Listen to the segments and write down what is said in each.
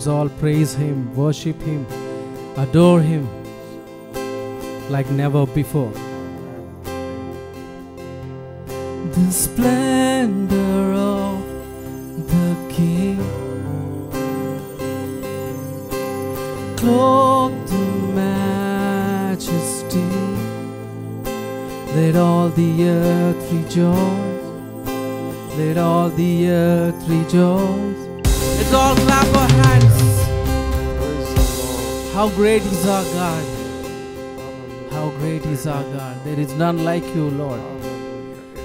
Let's all praise Him, worship Him, adore Him like never before. The splendor of the King, clothed in majesty, let all the earth rejoice, let all the earth rejoice. Let's all clap our hands. How great is our God, how great is our God. There is none like you, Lord.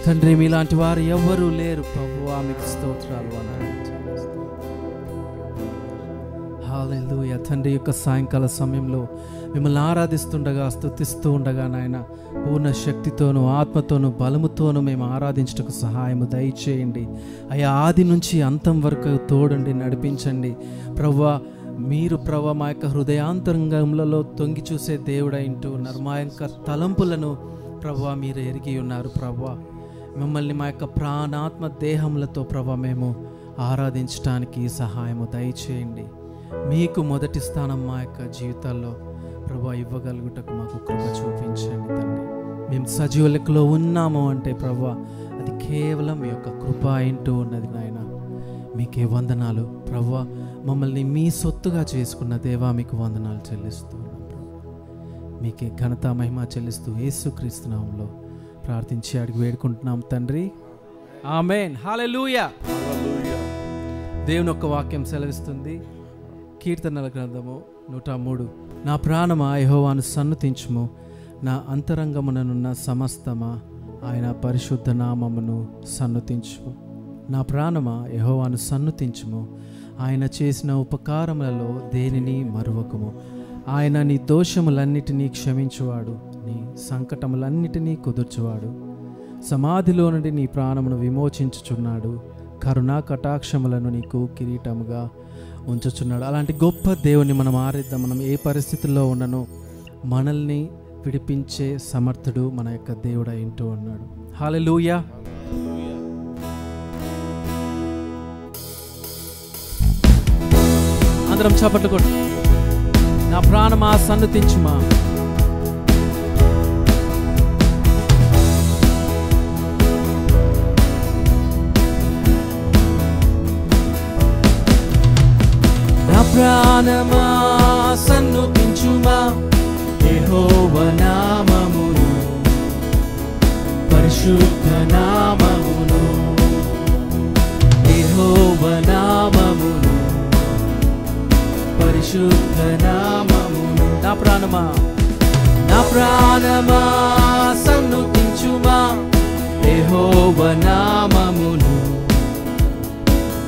తండ్రి మీలాంటి వారు ఎవ్వరూ లేరు ప్రభువా, మీకు స్తోత్రాలు వందనాలు. హల్లెలూయా. తండ్రి యొక్క సాయంకాల సమయంలో మిమ్మల్ని ఆరాధిస్తుండగా, స్తుతిస్తూ ఉండగా నాయన పూర్ణ శక్తితోనూ ఆత్మతోనూ బలముతోనూ మేము ఆరాధించుటకు సహాయము దయచేయండి అయ్యా. ఆది నుంచి అంతం వరకు తోడండి, నడిపించండి ప్రభువా. మీరు ప్రభువా మా యొక్క హృదయాంతరంగములలో తొంగి చూసే దేవుడైంటూ ఉన్నారు. మా యొక్క తలంపులను ప్రభువా మీరు ఎరిగి ఉన్నారు ప్రభువా. మిమ్మల్ని మా యొక్క ప్రాణాత్మ దేహములతో ప్రభా మేము ఆరాధించడానికి సహాయము దయచేయండి. మీకు మొదటి స్థానం మా యొక్క జీవితాల్లో ప్రభా ఇవ్వగలుగుటకు మాకు కృప చూపించండి తండ్రి. మేము సజీవ లెక్కలో ఉన్నాము అంటే ప్రభా అది కేవలం మీ యొక్క కృప అయింటూ ఉన్నది నాయన. మీకే వందనాలు ప్రభా. మమ్మల్ని మీ సొత్తుగా చేసుకున్న దేవా మీకు వందనాలు చెల్లిస్తూ ఉన్నాం ప్రభా. మీకే ఘనత మహిమ చెల్లిస్తూ యేసుక్రీస్తు నామములో ప్రార్థించి అడిగి వేడుకుంటున్నాం తండ్రి, ఆమేన్. హల్లెలూయా. దేవుని యొక్క వాక్యం సెలవిస్తుంది, కీర్తనల గ్రంథము 103. నా ప్రాణమా యెహోవాను సన్నుతించుము, నా అంతరంగముననున్న సమస్తమా ఆయన పరిశుద్ధ నామమును సన్నుతించుము. నా ప్రాణమా యెహోవాను సన్నుతించుము, ఆయన చేసిన ఉపకారములలో దేనిని మరువకుము. ఆయన నీ దోషములన్నిటినీ క్షమించువాడు, నీ సంకటములన్నిటినీ కుదుర్చువాడు. సమాధిలో నుండి నీ ప్రాణమును విమోచించుచున్నాడు, కరుణా కటాక్షములను నీకు కిరీటముగా ఉంచుచున్నాడు. అలాంటి గొప్ప దేవుని మనం ఆరాధిద్దాం. మనం ఏ పరిస్థితుల్లో ఉన్ననో మనల్ని విడిపించే సమర్థుడు మన యొక్క దేవుడు అయింటూ ఉన్నాడు. హల్లెలూయా. అందరం చప్పట్లు కొట్టు. నా ప్రాణమా సన్నుతించుమా, నా ప్రాణమా సన్నుతించుమా యెహోవా నామమును, పరిశుద్ధ నామమును, యెహోవా నామమును, పరిశుద్ధ నామమును. నా ప్రాణమా, నా ప్రాణమా సన్నుతించుమా యెహోవా నామమును,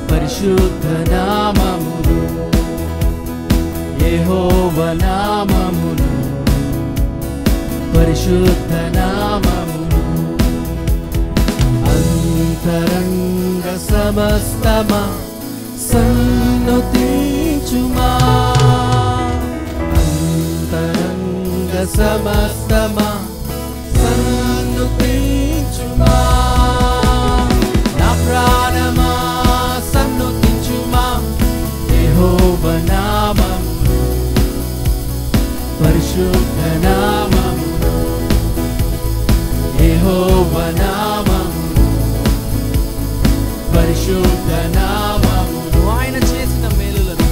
పరిశుద్ధ నామమును, యెహోవా నామమును, పరిశుద్ధ నామమును. అంతరంగ సమస్తమా సన్నుతించుమా, అంతరంగ సమస్తమా సన్నుతించుమా. నా ప్రాణమా సన్నుతించుమా యెహోవా నామమును, పరిశుద్ధ నామమును, యెహోవా నామమును, పరిశుద్ధ నామమును. ఆయన చేసిన మేలులను,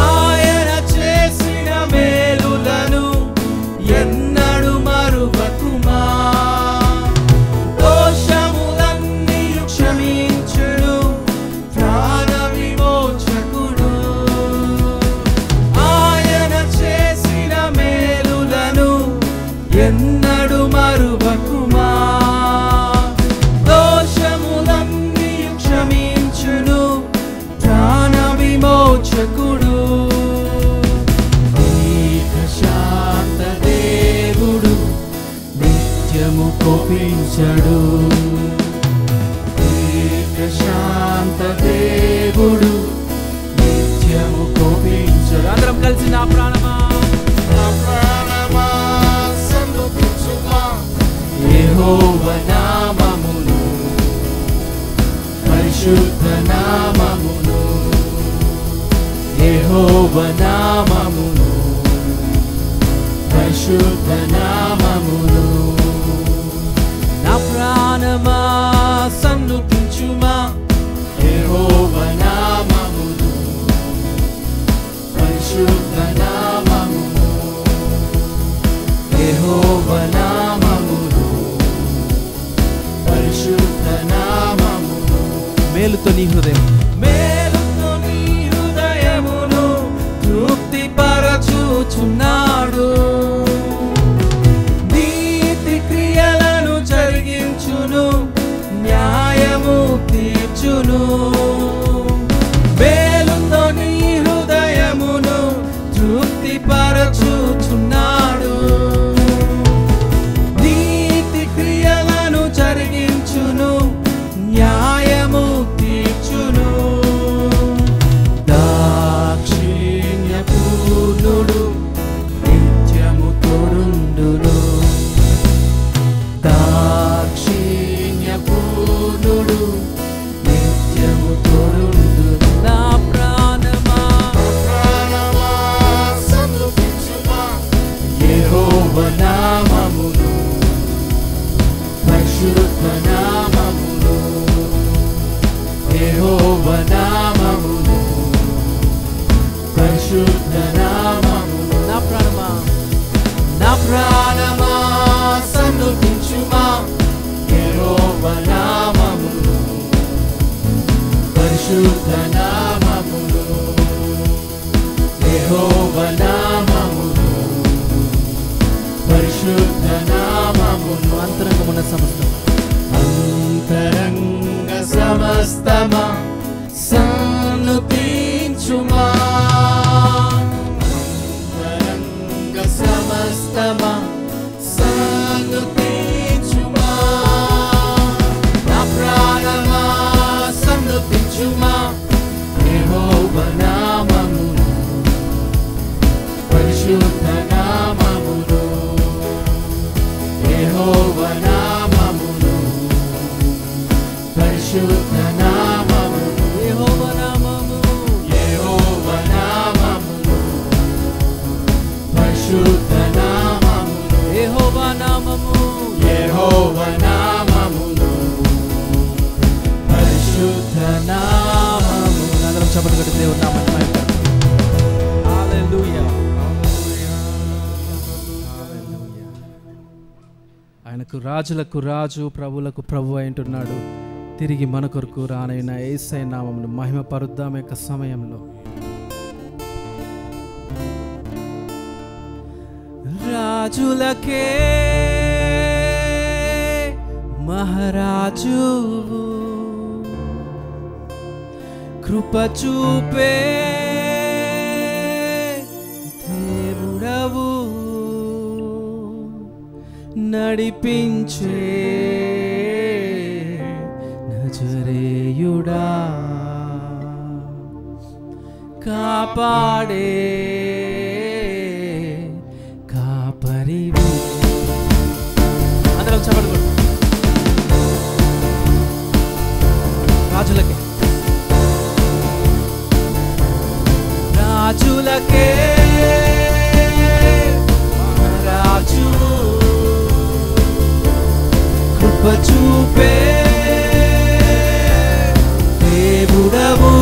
ఆయన చేసిన మేలులను ఎన్నడు మరువకుమా. దోషములన్నీ క్షమించును ప్రాణ విమోచకుడు. ఆయన చేసిన మేలులను ఎన్నడు మరువకుమా. దోషములన్నీ క్షమించును ప్రాణ విమోచకుడు. దీర్ఘశాంత దేవుడు నిత్యము కోపించడు. దీర్ఘశాంత దేవుడు నిత్యము కోపించడు. అందరం కలిసి నా ప్రాణమా, నా ప్రాణమా సన్నుతించుమా యెహోవా నామమును, పరిశుద్ధ నామమును, యెహోవా యెహోవా నామమును పరిశుద్ధ నామమును నా ప్రాణమా సన్నుతించుమా యెహోవా నామమును పరిశుద్ధ నామమును యెహోవా నామమును పరిశుద్ధ నామమును మేలుతో నీ హృదయం మేలుతో నీ హృదయమును తృప్తి పరచుచున్నాడు నీతి క్రియలను జరిగించును న్యాయము తీర్చును మేలుతో నీ హృదయమును తృప్తి పరచుచున్నాడు నీతి క్రియలను జరిగించును న్యాయము తీర్చును దాక్షిణ్య పూర్ణుడు నిత్యము తోడుండును దాక్షిణ్య పూర్ణుడు నిత్యము తోడుండును నా ప్రాణమా సన్నుతించుమా యెహోవా నామమును పరిశుద్ధ నామమును యెహోవా నామమును పరిశుద్ధ నామమును నా ప్రాణమా సన్నుతించుమా యెహోవా నామమును పరిశుద్ధ నామమును యెహోవా నామమును పరిశుద్ధ నామమును అంతరంగమున సమస్తం అంతరంగ సమస్తమా సన్నుతించుమా అంతరంగ సమస్తమా సన్నుతించుమా నా ప్రాణమా సన్నుతించుమా యెహోవా నామమును పరిశుద్ధ నామమును యెహోవా నామమును పరిశుద్ధ నామమును యెహోవా నామమును పరిశుద్ధ నామమును యెహోవా నామమును పరిశుద్ధ నామమును అందరం చప్పట్లు కొట్టి దేవుని నామమును మహిమపరచుదాం. హల్లెలూయా హల్లెలూయా. ఆయనకు రాజులకు రాజు ప్రభువులకు ప్రభు అంటున్నాడు. తిరిగి మన కొరకు రానైన యేసయ్య నామమును మహిమపరుద్దాం. యొక్క సమయంలో రాజులకే మహారాజు కృప చూపే దేవుడవు నడిపించే నజరేయుడా కాపాడే కాపరివి అందరం చప్పట్లు కొట్టు. రాజులకే రాజులకే మహారాజు కృప చూపే దేవుడవు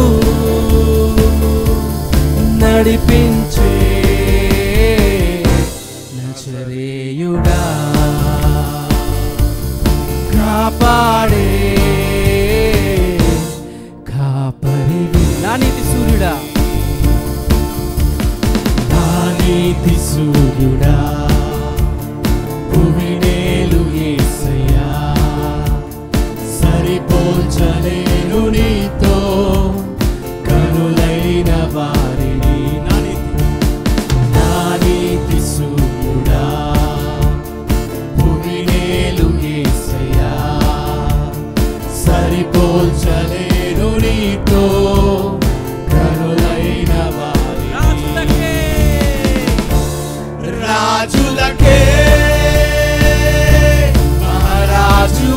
నడిపించే నజరేయుడా కాపాడే కాపరివి నా నీతి సూర్యుడా నా నీతి సూర్యుడా భూమినేలు యేసయ్యా సరిపోల్చలేను నీతో కనులైన వారిని నా నీతి సూర్యుడా భూమినేలు యేసయ్యా సరిపోల్చలేను నీతో కనులైన వారిని రాజులకే మహారాజు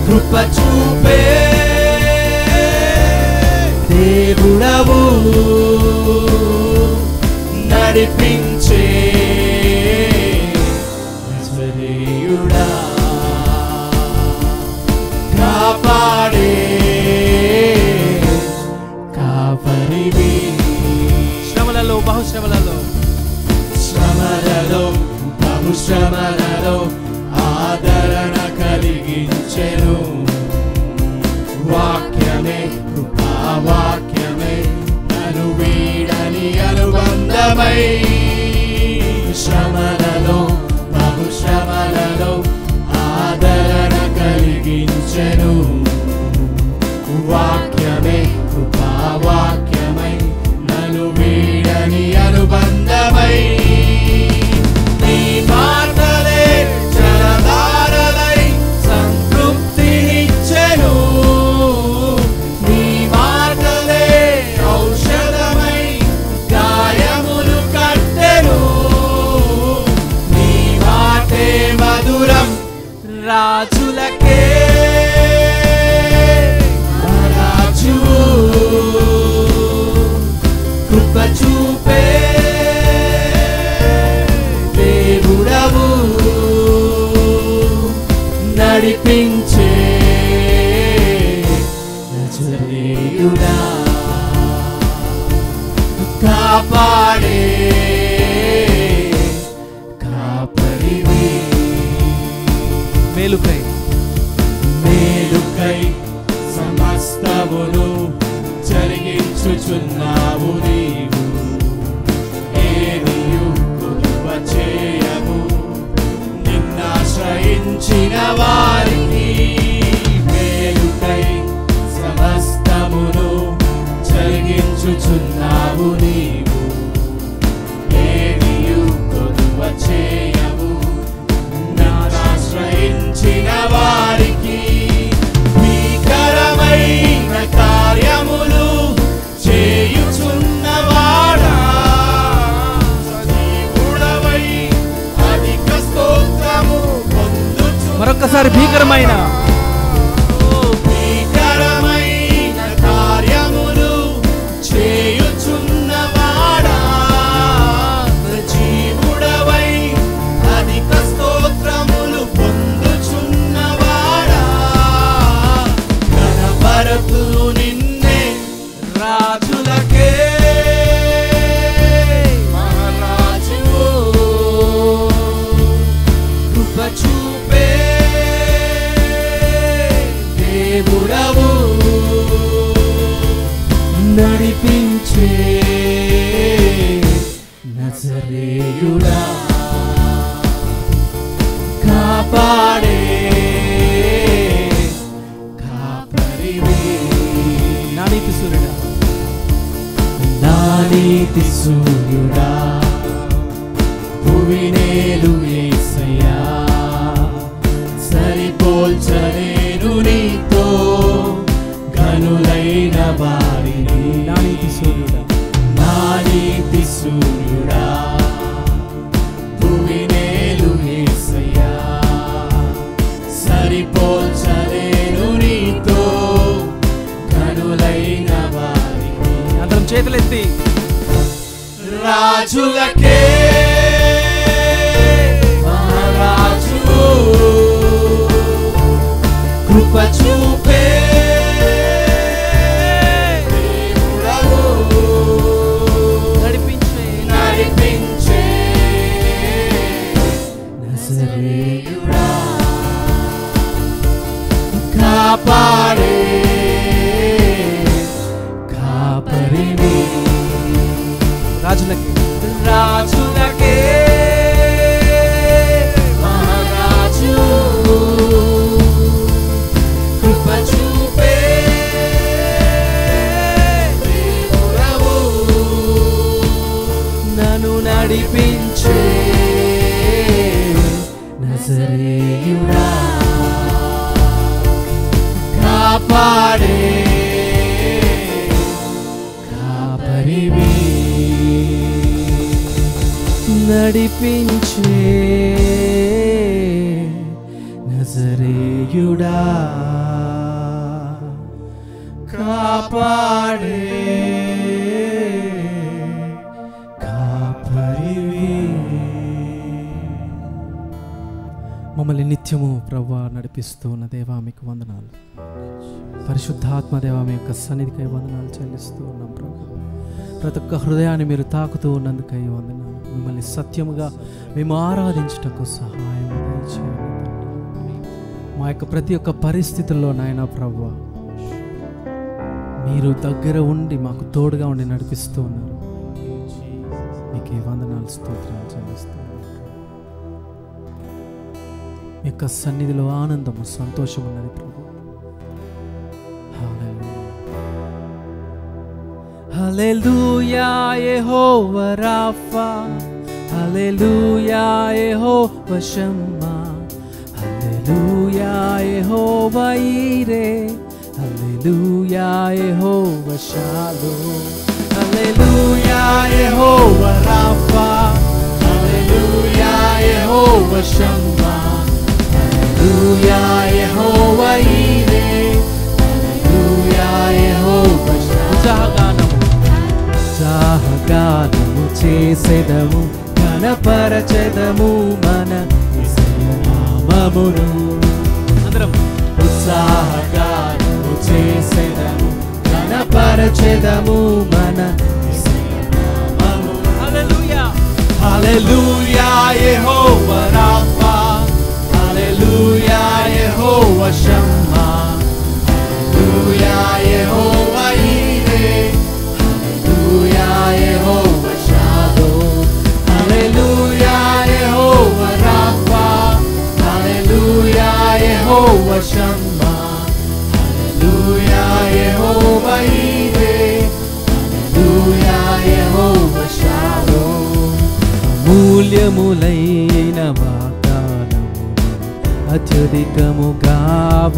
కృప చూపే దేవుడవు నడిపించే నజరేయుడా కాపాడే కాపరివి శ్రమలలో బహుశ్రమలలో శ్రమలలో బహుశ్రమలలో ఆదరణ కలిగించెను వాక్యమే కృపావాక్యమే నన్ను వీడని అనుబంధమై శ్రమలలో బహుశ్రమలలో ఆదరణ కలిగించెను వాక్యమే కృపావాక్యమై నన్ను వీడని అనుబంధమై నీ మాటలే జలధారలై సంతృప్తినిచ్చెను నీ మాటలే ఔషధమై గాయములు కట్టెను నీ మాటే మధురం రాజులకే రాజు కృప చూపే దేవుడవు నడిపించే నజరేయుడా కాపాడే కాపరివి మేలుకై మేలుకై సమస్తమును జరిగించుచున్నావు నీవు ఏమియు కొదువ చేయము నిన్నాశ్రయించిన వారికి మేలుకై సమస్తమును జరిగించుచున్నావు నీవు ఏమియు కొదువ చేయము నిన్నాశ్రయించిన వారికి భీకరమైన కార్యములు చేయుచున్నవాడా సజీవుడవై అధిక స్తోత్రము పొందుచు మరొక్కసారి భీకరమైన భీకరమైన కార్యములు చేయుచున్నవాడా సజీవుడవై అధిక స్తోత్రములు పొందుచున్నవాడా కనపరతులు నిన్నే రాజులకే మహారాజువు కృప చూపే దేవుడవు నడిపించే నజరేయుడా కాపాడే కాపరివి నా నీతి సూర్యుడా నా నీతి సూర్యుడా భువినేలు యేసయ్యా సరిపోల్చలేను నీతో ఘనులైన వారిని నా నీతి సూర్యుడా నా నీతి సూర్యుడా భువినేలు యేసయ్యా సరిపోల్చలేను నీతో ఘనులైన వారిని అందరం చేతులెత్తి రాజులకే మహారాజు కృప చూపే దేవుడవు నడిపించే నజరేయుడా కాపాడే కాపరివి రాజులకి రాజులకే మహారాజు కృప చూపే దేవుడవు నన్ను నడిపించే నజరేయుడా కాపాడే కాపరివి నడిపించే నజరేయుడా కాపాడే కాపరివి. మమ్మల్ని నిత్యము ప్రభువా నడిపిస్తూ ఉన్న దేవా మీకు వందనాలు. పరిశుద్ధాత్మ దేవా మీ యొక్క సన్నిధికై వందనాలు చెల్లిస్తూ ఉన్నాం ప్రభు. ప్రతి ఒక్క హృదయాన్ని మీరు తాకుతూ ఉన్నందుకై వందనాలు. మిమ్మల్ని సత్యముగా మేము ఆరాధించుటకు సహాయం దయచేయండి. మా యొక్క ప్రతి ఒక్క పరిస్థితుల్లో నాయన ప్రభువా మీరు దగ్గర ఉండి మాకు తోడుగా ఉండి నడిపిస్తూ ఉన్నారు. మీకు వందనాలు స్తోత్రాలు చెల్లిస్తూ మీ యొక్క సన్నిధిలో ఆనందము సంతోషం ఉన్నది ప్రభు. హల్లెలూయా యెహోవా రాఫా, హల్లెలూయా యెహోవా షమ్మా, హల్లెలూయా యెహోవా ఈరే, హల్లెలూయా యెహోవా షాలోమ్. హల్లెలూయా యెహోవా రాఫా, హల్లెలూయా యెహోవా షమ్మా, హల్లెలూయా యెహోవా ఈరే, హల్లెలూయా యెహోవా షాలోమ్. ఉత్సాహగానము చేసెదము, ఘనపరచెదము మన యేసయ్య నామమును. అందరం ఉత్సాహగానము చేసెదము, ఘనపరచెదము మన యేసయ్య నామమును. హల్లెలూయా హల్లెలూయా యెహోవా రాఫా, హల్లెలూయా యెహోవా షమ్మా, హల్లెలూయా యెహోవా ఈరే, హల్లెలూయా యెహోవా షాలోమ్. హల్లెలూయా యెహోవా రాఫా, హల్లెలూయా యెహోవా షమ్మా, హల్లెలూయా యెహోవా ఈరే, హల్లెలూయా యెహోవా షాలోమ్. అమూల్యములైన వాగ్దానములు అత్యధికముగా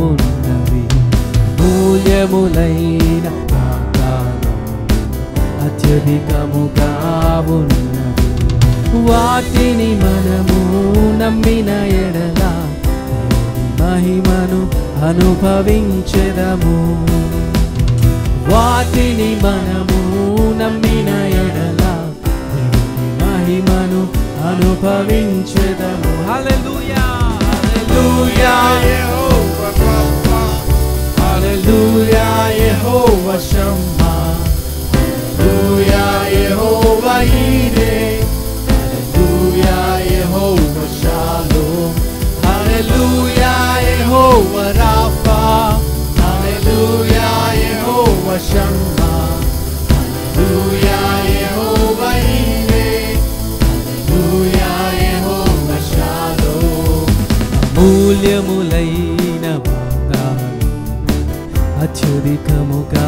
ఉన్నవి, మూల్యములైన అత్యధికముగా ఉన్నవి. వాటిని మనము నమ్మిన ఎడల మహిమను అనుభవించెదము. వాటిని మనము నమ్మిన ఎడల మహిమను అనుభవించెదము. హల్లెలూయా హల్లెలూయా యెహోవా రాఫా, హల్లెలూయా యెహోవా షమ్మా, హల్లెలూయా యెహోవా ఈరే, హల్లెలూయా యెహోవా షాలోమ్. హల్లెలూయా యెహోవా రాఫా, హల్లెలూయా యెహోవా షమ్మా, హల్లెలూయా యెహోవా ఈరే, హల్లెలూయా యెహోవా షాలోమ్. అమూల్యములైన వాగ్దానం అత్యధికముగా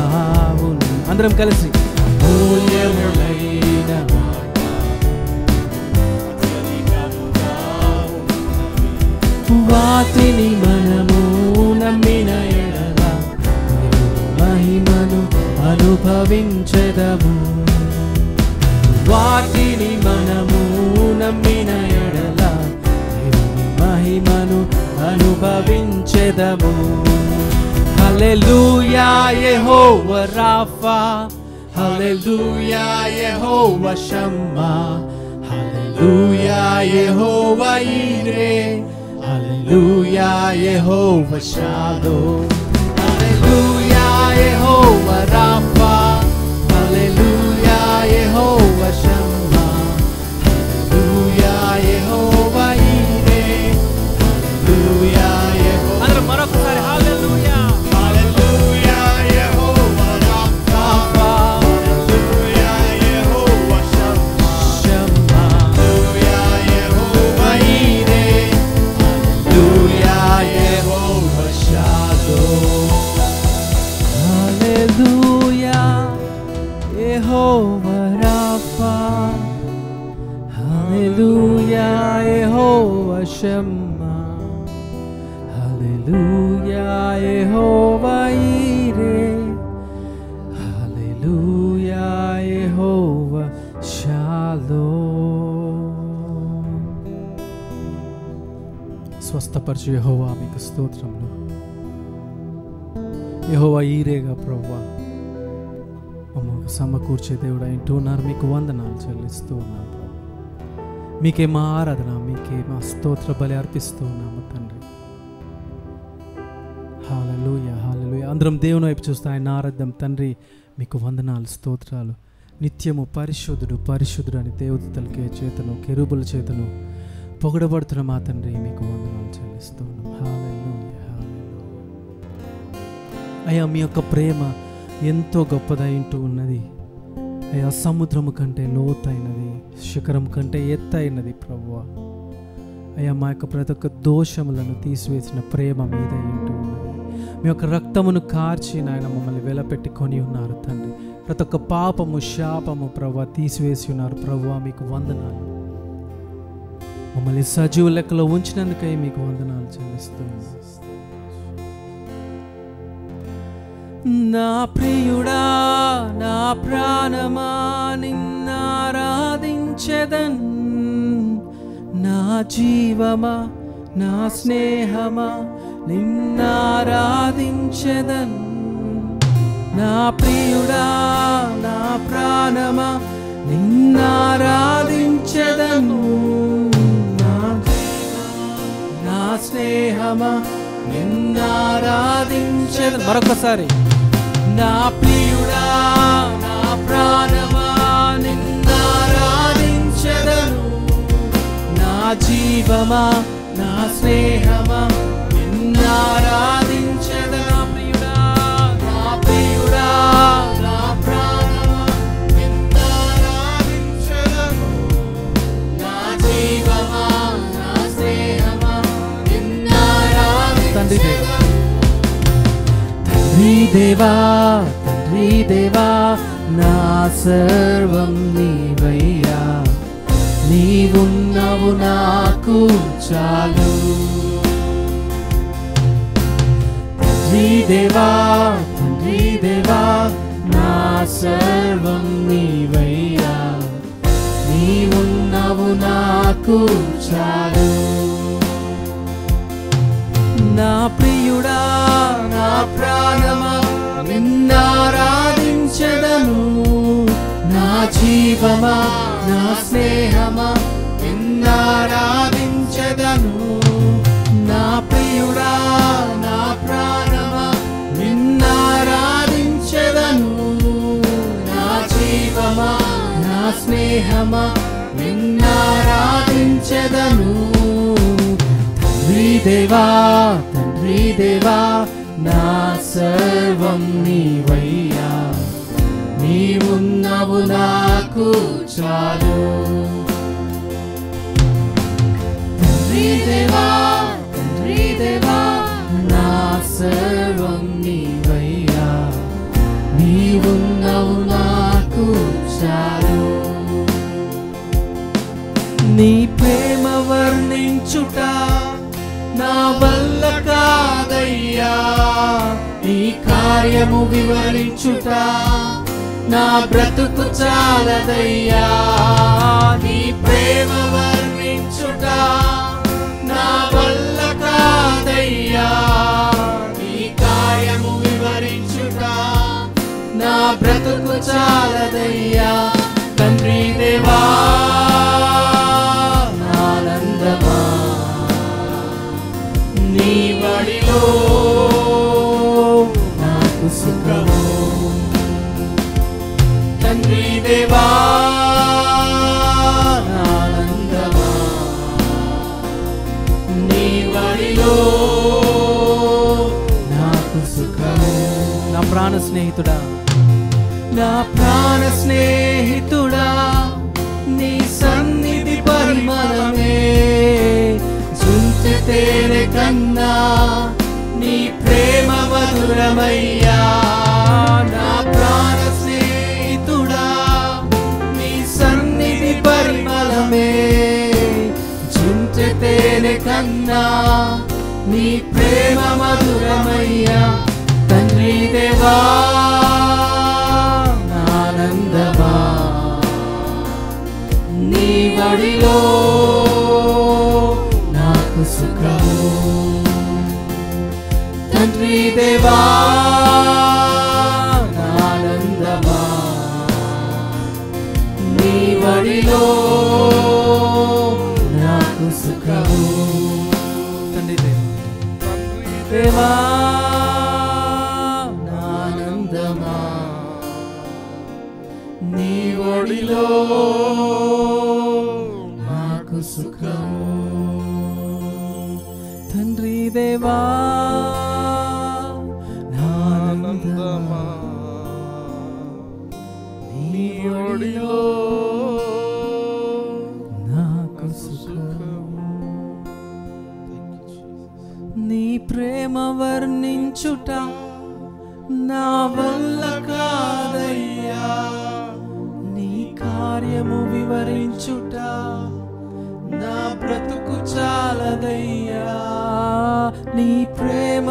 ఉన్నవి. అందరం కలిసి అమూల్యములైన వాటిని మనము నమ్మిన ఎడల మహిమను అనుభవించెదము. వాటిని మనము నమ్మిన ఎడల మహిమను అనుభవించెదము. హల్లెలూయా యెహోవా రాఫా, హల్లెలూయా యెహోవా షమ్మా, హల్లెలూయా యెహోవా ఈరే, హల్లెలూయా యెహోవా షాలోమ్. హల్లెలూయా యెహోవా రాఫా, హల్లెలూయా యెహోవా షమ్మా, హల్లెలూయా యెహోవా ఈరే, హల్లెలూయా యెహోవా. అందరం మరొకసారి హల్లెలూయా హల్లెలూయా యెహోవా రాఫా, హల్లెలూయా యెహోవా షమ్మా, హల్లెలూయా యెహోవా ఈరే, హల్లెలూయా యెహోవా షాలోమ్. హల్లెలూయా యెహోవా రాఫా, హల్లెలూయా యెహోవా షమ్మా, హల్లెలూయా యెహోవా ఈరే, హల్లెలూయా యెహోవా షాలోమ్. స్వస్థపరచు యెహోవా మీకు స్తోత్రములు. యెహోవా ఈరేగా ప్రభువా మమ్మల్ని సమకూర్చే దేవుడు అంటూ ఉన్నారు. మీకు వందనాలు చెల్లిస్తూ ఉన్నాం ప్రభు. మీకే మా ఆరాధన, మీకే మా స్తోత్ర బలి అర్పిస్తూ ఉన్నాము తండ్రి. హల్లెలూయా, హల్లెలూయా. అందరం దేవుని వైపు చూస్తే ఆయన ఆరాధ్యం. తండ్రి మీకు వందనాలు, స్తోత్రాలు. నిత్యము పరిశుద్ధుడు పరిశుద్ధుడు అని దేవదూతలకే చేతను కెరూబుల చేతను పొగడబడుతున్న మా తండ్రి మీకు వందనాలు చెల్లిస్తూ ఉన్నాం. హల్లెలూయా, హల్లెలూయా. అయ్యా మీ యొక్క ప్రేమ ఎంతో గొప్పదైంటూ ఉన్నది అయ్యా. సముద్రము కంటే లోతైనది, శిఖరం కంటే ఎత్తైనది ప్రభువా. అయ్యా మా యొక్క ప్రతి ఒక్క దోషములను తీసివేసిన ప్రేమ మీద ఇంటూ ఉన్నది. మీ యొక్క రక్తమును కార్చి నాయన మమ్మల్ని వెలపెట్టుకొని ఉన్నారు తండ్రి. ప్రతి ఒక్క పాపము శాపము ప్రభువా తీసివేసి ఉన్నారు ప్రభువా. మీకు వందనాలు. మమ్మల్ని సజీవ లెక్కలో ఉంచినందుకై మీకు వందనాలు చెల్లిస్తున్నాను. నా ప్రియుడా నా ప్రాణమా నిన్నారాధించెదన్, నా జీవమా నా స్నేహమా నిన్నారాధించెదన్. నా ప్రియుడా నా ప్రాణమా నిన్నారాధించెదను, నా స్నేహమా నిన్నారాధించెదను. మరొకసారి నా ప్రియుడా నా ప్రాణమా నిన్నారాధించెదను, నా జీవమా నా స్నేహమా నిన్నారాధించెదను. నా ప్రియుడా నా ప్రాణమా నిన్నారాధించెదను, నా జీవమా నా స్నేహమా నిన్నారాధించెదను. తండ్రి దేవా తండ్రి దేవా నా సర్వం నీవయ్యా, నీవున్నావు నాకు చాలు. తండ్రి దేవా నా సర్వం నీవయ్యా, నీవున్నావు నాకు చాలు. నా ప్రియుడా నా ప్రాణమా నిన్నారాధించెదను, నా జీవమా నా స్నేహమా నిన్నారాధించెదను. నా ప్రియుడా నా ప్రాణమా నిన్నారాధించెదను, నా జీవమా నా స్నేహమా నిన్నారాధించెదను. తండ్రి దేవా నా సర్వం నీవయ్యా, నీవున్నావు నాకు చాలు. తండ్రి దేవా నా సర్వం నీవయ్యా, నీవున్నావు నాకు చాలు. నీ ప్రేమ వర్ణించుట నా వల్ల కాదయ్యా, నీ కార్యము వివరించుట నా బ్రతుకు చాలదయ్యా. నీ ప్రేమ వర్ణించుట నా వల్ల కాదయ్యా, నీ కార్యము వివరించుట నా బ్రతుకు చాలదయ్యా. తండ్రి దేవా ఆనందమా నీ బడిలో నాకు సుఖము. తండ్రి దేవా ఆనందమా నీ బడిలో నాకు సుఖము. నా ప్రాణ స్నేహితుడా నా ప్రాణ స్నేహితుడా నీ సన్నిధి పరిమళమే జుంటి తేనె కన్నా నీ ప్రేమ మధురమయ్యా. నా ప్రాణ స్నేహితుడా నీ సన్నిధి పరిమళమే జుంటి తేనె కన్నా నీ ప్రేమ మధురమయ్యా. తండ్రి దేవా ఆనందమా నీ బడిలో నాకు సుఖము. తండ్రి దేవా ఒడిలో నాకు సుఖము. తండ్రి దేవా ఆనందమా నీ ఒడిలో నాకు సుఖము. తండ్రి దేవా ఆనందమా నీ ఒడిలో నాకు సుఖము. నీ ప్రేమ వర్ణించుట నా వల్ల కాదయ్యా, నీ కార్యము వివరించుట నా బ్రతుకు చాలదయ్యా. నీ ప్రేమ